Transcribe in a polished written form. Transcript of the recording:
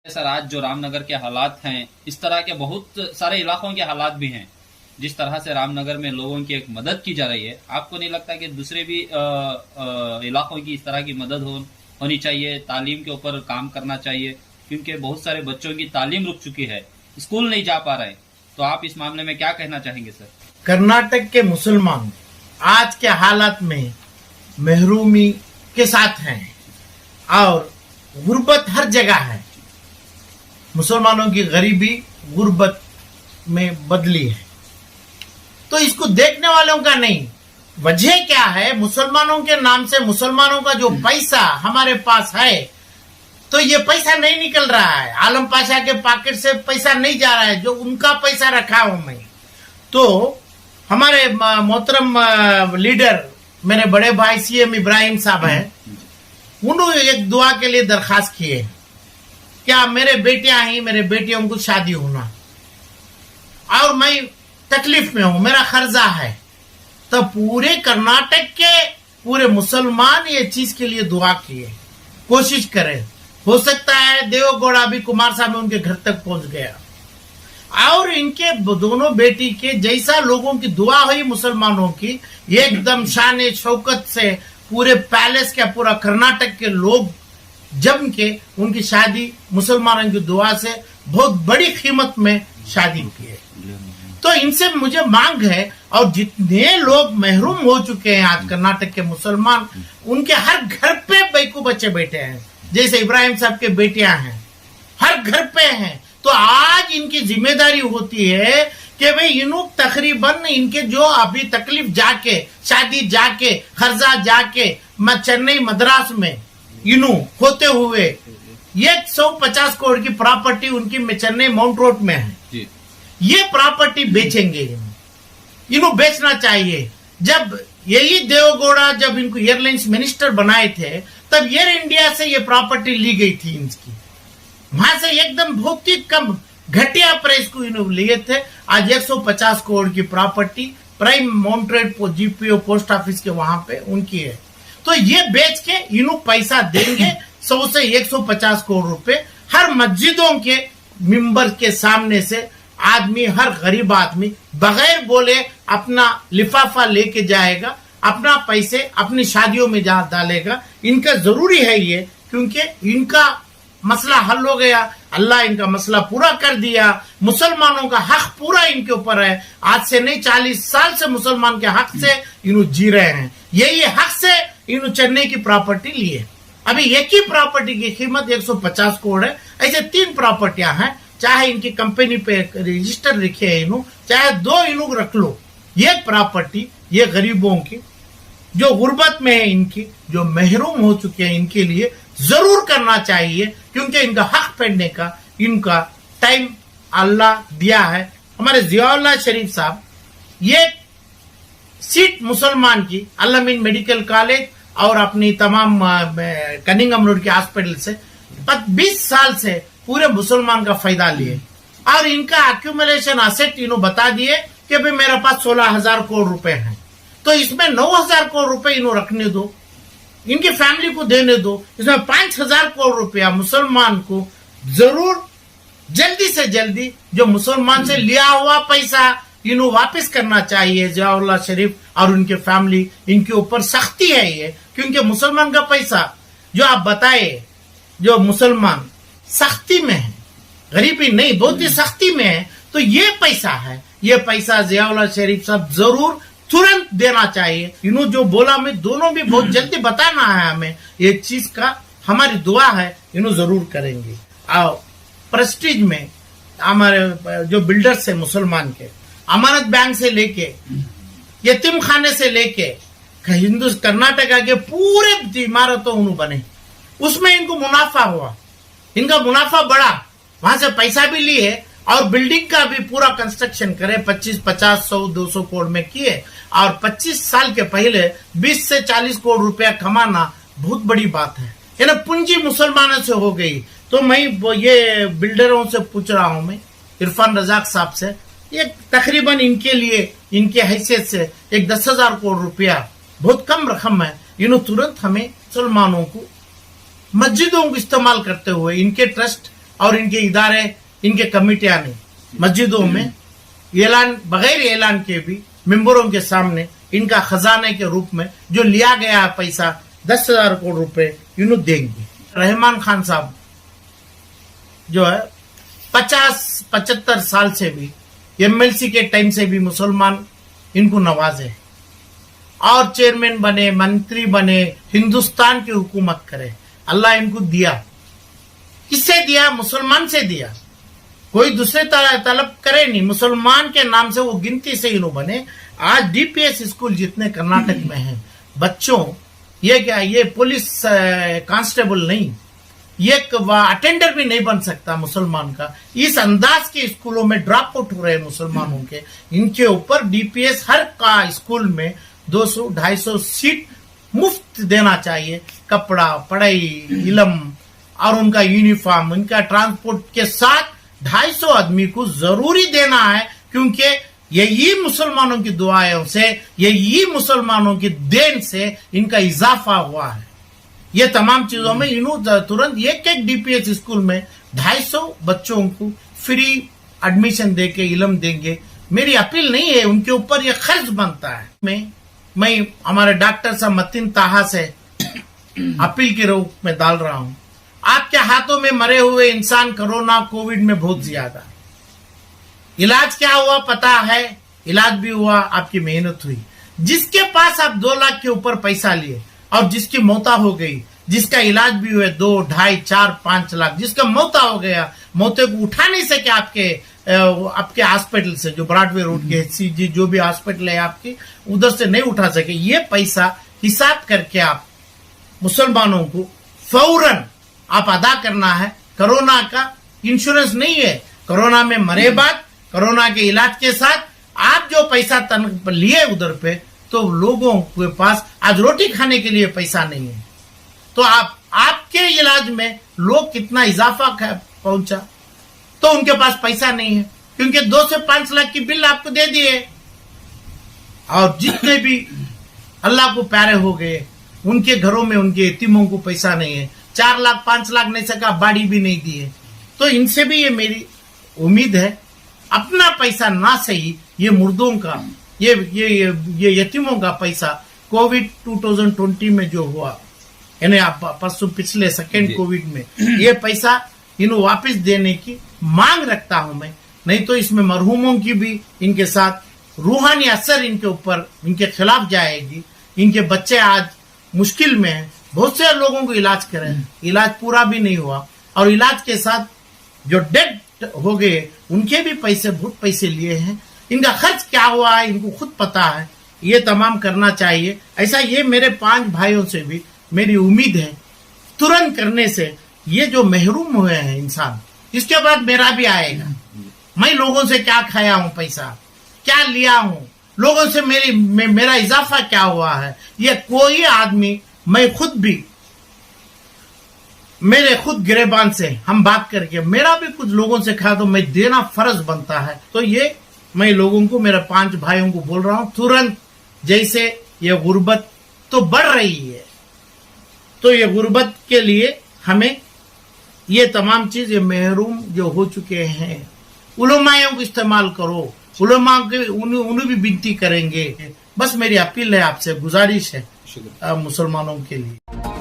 Sir आज जो रामनगर के हालात हैं, इस तरह के बहुत सारे इलाकों के हालात भी हैं। जिस तरह से रामनगर में लोगों की एक मदद की जा रही है, आपको नहीं लगता कि दूसरे भी इलाकों की इस तरह की मदद होनी चाहिए? तालीम के ऊपर काम करना चाहिए, क्योंकि बहुत सारे बच्चों की तालीम रुक चुकी है, स्कूल नहीं जा पा रहे। तो आप इस मामले में क्या कहना चाहेंगे सर? कर्नाटक के मुसलमान आज के हालात में महरूमी के साथ हैं और गुर्बत हर जगह है। मुसलमानों की गरीबी गुर्बत में बदली है। तो इसको देखने वालों का नहीं, वजह क्या है? मुसलमानों के नाम से मुसलमानों का जो पैसा हमारे पास है, तो ये पैसा नहीं निकल रहा है। आलम पाशा के पॉकेट से पैसा नहीं जा रहा है, जो उनका पैसा रखा हूं मैं। तो हमारे मोहतरम लीडर मेरे बड़े भाई सीएम इब्राहिम साहब हैं, उन्होंने एक दुआ के लिए दरखास्त की है। क्या मेरे बेटियां हैं, मेरे बेटियों को शादी होना और मैं तकलीफ में हूं, मेरा कर्जा है। तो पूरे कर्नाटक के पूरे मुसलमान ये चीज के लिए दुआ किए, कोशिश करें। हो सकता है देवगौड़ा भी कुमार साहब उनके घर तक पहुंच गया और इनके दोनों बेटी के जैसा लोगों की दुआ हुई मुसलमानों की, एकदम शान शौकत से पूरे पैलेस का पूरा कर्नाटक के लोग जम के उनकी शादी मुसलमानों की दुआ से बहुत बड़ी कीमत में शादी की है। तो इनसे मुझे मांग है, और जितने लोग महरूम हो चुके हैं आज कर्नाटक के मुसलमान, उनके हर घर पे बैकू बच्चे बैठे हैं, जैसे इब्राहिम साहब के बेटियां हैं, हर घर पे हैं। तो आज इनकी जिम्मेदारी होती है कि भाई इन्हों तकरीबन इनके जो अभी तकलीफ जाके शादी जाके खर्जा जाके मैं चेन्नई मद्रास में इनू होते हुए 150 करोड़ की प्रॉपर्टी उनकी चेन्नई माउंट रोड में है जी। ये प्रॉपर्टी बेचेंगे, इन्हों बेचना चाहिए। जब यही देवगौड़ा जब इनको एयरलाइंस मिनिस्टर बनाए थे, तब एयर इंडिया से ये प्रॉपर्टी ली गई थी इनकी, वहां से एकदम बहुत ही कम घटिया प्राइस को इन्होंने लिए थे। आज 150 करोड़ की property prime mounted GPO post office के वहां पे उनकी है। तो ये बेच के इन्हों पैसा देंगे 100 से 150 करोड़ रुपए हर मस्जिदों के मिंबर के सामने से। आदमी, हर गरीब आदमी बगैर बोले अपना लिफाफा लेके जाएगा, अपना पैसे अपनी शादियों में जा डालेगा। इनका जरूरी है ये, क्योंकि इनका मसला हल हो गया, अल्लाह इनका मसला पूरा कर दिया। मुसलमानों का हक पूरा इनके ऊपर है। आज से नहीं 40 साल से मुसलमान के हक से इन्हों जी रहे हैं। यही हक से इन्हों चेन्नई की प्रॉपर्टी ली है। अभी एक ही प्रॉपर्टी की कीमत 150 करोड़ है। ऐसे 3 प्रॉपर्टियां हैं, चाहे इनकी कंपनी पे रजिस्टर लिखे है इन्हों, चाहे 2 इन्हों रख लो। ये प्रॉपर्टी ये गरीबों की जो गुर्बत में है, इनकी जो महरूम हो चुके हैं, इनके लिए जरूर करना चाहिए, क्योंकि इनका हक पढ़ने का इनका टाइम अल्लाह दिया है। हमारे जियाउल्लाह शरीफ साहब ये सीट मुसलमान की अल-अमीन मेडिकल कॉलेज और अपनी तमाम कनिंगम रोड के हॉस्पिटल से 20 साल से पूरे मुसलमान का फायदा लिए, और इनका एक्यूमुलेशन असेट इन्हों बता दिए कि भाई मेरे पास 16,000 करोड़ रुपए हैं। तो इसमें 9,000 करोड़ रुपए इन्हों रखने दो, इनकी फैमिली को देने दो। इसमें 5,000 करोड़ रुपया मुसलमान को जरूर जल्दी से जल्दी जो मुसलमान से लिया हुआ पैसा इन्हों वापस करना चाहिए। जियाउल्लाह शरीफ और उनके फैमिली, इनके ऊपर सख्ती है ये, क्योंकि मुसलमान का पैसा जो आप बताए, जो मुसलमान सख्ती में है, गरीबी नहीं बहुत ही सख्ती में है, तो ये पैसा है, ये पैसा जियाउल्लाह शरीफ साहब जरूर तुरंत देना चाहिए। इन्हों जो बोला मैं दोनों भी बहुत जल्दी बताना है हमें, ये चीज का हमारी दुआ है, इन्हों जरूर करेंगे। और प्रेस्टीज में हमारे जो बिल्डर्स है मुसलमान के, अमानत बैंक से लेके यतीम खाने से लेके कर्नाटका के पूरे इमारतों उन्होंने बने, उसमें इनको मुनाफा हुआ, इनका मुनाफा बढ़ा, वहां से पैसा भी लिए और बिल्डिंग का भी पूरा कंस्ट्रक्शन करे। 25, 50, 100, 200 करोड़ में किए, और 25 साल के पहले 20 से 40 करोड़ रुपया कमाना बहुत बड़ी बात है। यानी पूंजी मुसलमानों से हो गई। तो मैं ये बिल्डरों से पूछ रहा हूं, मैं इरफान रजाक साहब से, ये तकरीबन इनके लिए इनके हैसियत से एक 10,000 करोड़ रुपया बहुत कम रकम है। तुरंत हमें मुसलमानों को मस्जिदों को इस्तेमाल करते हुए इनके ट्रस्ट और इनके इदारे, इनके कमेटियां ने मस्जिदों में ऐलान, बगैर ऐलान के भी मेंबरों के सामने इनका खजाने के रूप में जो लिया गया है पैसा 10,000 करोड़ रुपए यूं देंगे। रहमान खान साहब जो है 50-75 साल से भी एमएलसी के टाइम से भी मुसलमान इनको नवाजे और चेयरमैन बने, मंत्री बने, हिंदुस्तान की हुकूमत करे। अल्लाह इनको दिया, किससे दिया? मुसलमान से दिया। कोई दूसरे तलब करे नहीं, मुसलमान के नाम से वो गिनती से इन्हों बने। आज डीपीएस स्कूल जितने कर्नाटक में हैं बच्चों, ये क्या, ये पुलिस कांस्टेबल नहीं, ये अटेंडर भी नहीं बन सकता मुसलमान का। इस अंदाज के स्कूलों में ड्रॉप आउट हो रहे हैं मुसलमानों के। इनके ऊपर डीपीएस हर का स्कूल में 200-250 सीट मुफ्त देना चाहिए। कपड़ा, पढ़ाई, इलम और उनका यूनिफॉर्म, उनका ट्रांसपोर्ट के साथ 250 आदमी को जरूरी देना है, क्योंकि यही मुसलमानों की दुआओं से, यही मुसलमानों की देन से इनका इजाफा हुआ है। ये तमाम चीजों में इन्हों तुरंत एक डीपीएस स्कूल में 250 बच्चों को फ्री एडमिशन देके इलम देंगे। मेरी अपील नहीं है, उनके ऊपर ये खर्च बनता है। मैं हमारे डॉक्टर साहब मतीन ताहा से अपील के रूप में डाल रहा हूं, आपके हाथों में मरे हुए इंसान कोरोना कोविड में बहुत ज्यादा। इलाज क्या हुआ पता है? इलाज भी हुआ, आपकी मेहनत हुई। जिसके पास आप 2 लाख के ऊपर पैसा लिए और जिसकी मौता हो गई, जिसका इलाज भी हुए 2, 2.5, 4, 5 लाख, जिसका मौता हो गया, मौते को उठा नहीं सके आपके हॉस्पिटल से, जो ब्रॉडवे रोड के सीजी जो भी हॉस्पिटल है आपकी, उधर से नहीं उठा सके, ये पैसा हिसाब करके आप मुसलमानों को फौरन आप अदा करना है। कोरोना का इंश्योरेंस नहीं है, कोरोना में मरे बाद कोरोना के इलाज के साथ आप जो पैसा लिए उधर पे, तो लोगों के पास आज रोटी खाने के लिए पैसा नहीं है। तो आपके इलाज में लोग कितना इजाफा पहुंचा, तो उनके पास पैसा नहीं है, क्योंकि 2 से 5 लाख की बिल आपको दे दिए। और जितने भी अल्लाह को प्यारे हो गए, उनके घरों में उनके यतीमों को पैसा नहीं है। 4 लाख 5 लाख नहीं सका, बाड़ी भी नहीं दी है। तो इनसे भी ये मेरी उम्मीद है, अपना पैसा ना सही, ये मुर्दों का, ये यतीमों का पैसा कोविड 2020 में जो हुआ, यानी परसों पिछले सेकेंड कोविड में, ये पैसा इन्हें वापस देने की मांग रखता हूं मैं। नहीं तो इसमें मरहूमों की भी इनके साथ रूहानी असर इनके ऊपर, इनके खिलाफ जाएगी। इनके बच्चे आज मुश्किल में हैं, बहुत से लोगों को इलाज करें, इलाज पूरा भी नहीं हुआ, और इलाज के साथ जो डेड हो गए उनके भी पैसे, बहुत पैसे लिए हैं। इनका खर्च क्या हुआ है इनको खुद पता है, ये तमाम करना चाहिए। ऐसा ये मेरे 5 भाइयों से भी मेरी उम्मीद है, तुरंत करने से ये जो महरूम हुए हैं इंसान, इसके बाद मेरा भी आएगा। मैं लोगों से क्या खाया हूं पैसा, क्या लिया हूं, लोगों से मेरा इजाफा क्या हुआ है, ये कोई आदमी, मैं खुद भी, मेरे खुद गिरेबान से हम बात करके मेरा भी कुछ लोगों से खाया तो मैं देना फर्ज बनता है। तो ये मैं लोगों को, मेरे 5 भाइयों को बोल रहा हूं, तुरंत, जैसे ये गुर्बत तो बढ़ रही है, तो ये गुर्बत के लिए हमें ये तमाम चीज, ये महरूम जो हो चुके हैं, उलमाओं को इस्तेमाल करो, उलमा के उन्हें भी विनती करेंगे। बस मेरी अपील है आपसे, गुजारिश है मुसलमानों के लिए।